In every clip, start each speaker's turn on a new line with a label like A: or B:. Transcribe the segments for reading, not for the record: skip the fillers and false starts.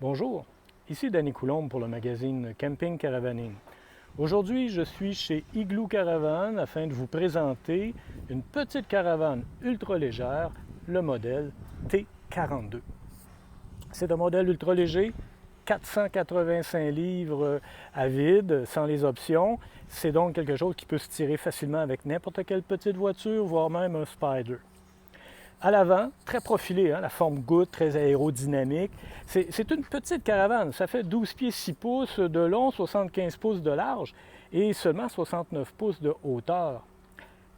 A: Bonjour, ici Danny Coulombe pour le magazine Camping Caravaning. Aujourd'hui, je suis chez Igloo Caravan afin de vous présenter une petite caravane ultra légère, le modèle T42. C'est un modèle ultra léger, 485 livres à vide, sans les options. C'est donc quelque chose qui peut se tirer facilement avec n'importe quelle petite voiture, voire même un Spider. À l'avant, très profilé, la forme goutte, très aérodynamique. C'est une petite caravane, ça fait 12 pieds 6 pouces de long, 75 pouces de large et seulement 69 pouces de hauteur.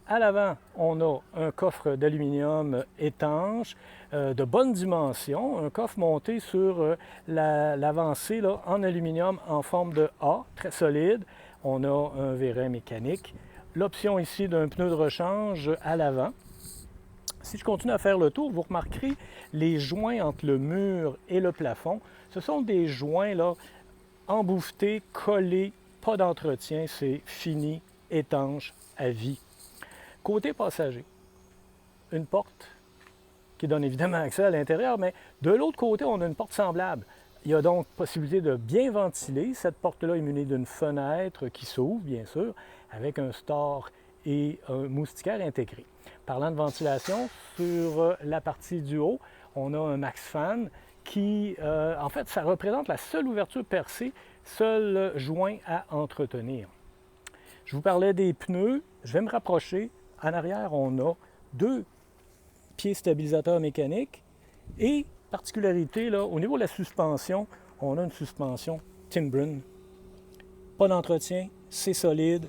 A: À l'avant, on a un coffre d'aluminium étanche de bonne dimension, un coffre monté sur l'avancée en aluminium en forme de A, très solide. On a un vérin mécanique. L'option ici d'un pneu de rechange à l'avant. Si je continue à faire le tour, vous remarquerez les joints entre le mur et le plafond. Ce sont des joints embouffetés, collés, pas d'entretien, c'est fini, étanche, à vie. Côté passager, une porte qui donne évidemment accès à l'intérieur, mais de l'autre côté, on a une porte semblable. Il y a donc possibilité de bien ventiler. Cette porte-là est munie d'une fenêtre qui s'ouvre, bien sûr, avec un store et un moustiquaire intégré. Parlant de ventilation, sur la partie du haut, on a un max fan qui, en fait, ça représente la seule ouverture percée, seul joint à entretenir. Je vous parlais des pneus, je vais me rapprocher. En arrière, on a deux pieds stabilisateurs mécaniques et, particularité, au niveau de la suspension, on a une suspension Timbren. Pas d'entretien, c'est solide,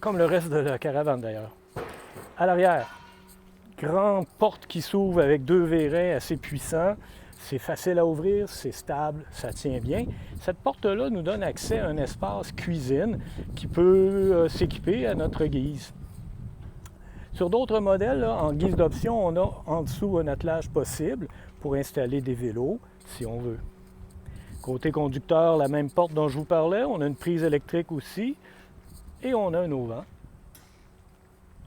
A: comme le reste de la caravane d'ailleurs. À l'arrière, grande porte qui s'ouvre avec deux vérins assez puissants. C'est facile à ouvrir, c'est stable, ça tient bien. Cette porte-là nous donne accès à un espace cuisine qui peut s'équiper à notre guise. Sur d'autres modèles, en guise d'option, on a en dessous un attelage possible pour installer des vélos, si on veut. Côté conducteur, la même porte dont je vous parlais, on a une prise électrique aussi, et on a un auvent.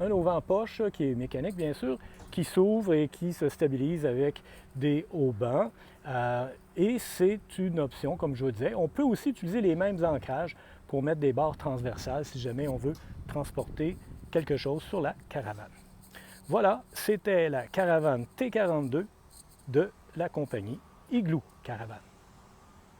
A: Un auvent poche qui est mécanique, bien sûr, qui s'ouvre et qui se stabilise avec des haubans. Et c'est une option, comme je vous disais. On peut aussi utiliser les mêmes ancrages pour mettre des barres transversales si jamais on veut transporter quelque chose sur la caravane. Voilà, c'était la caravane T42 de la compagnie Igloo Caravan.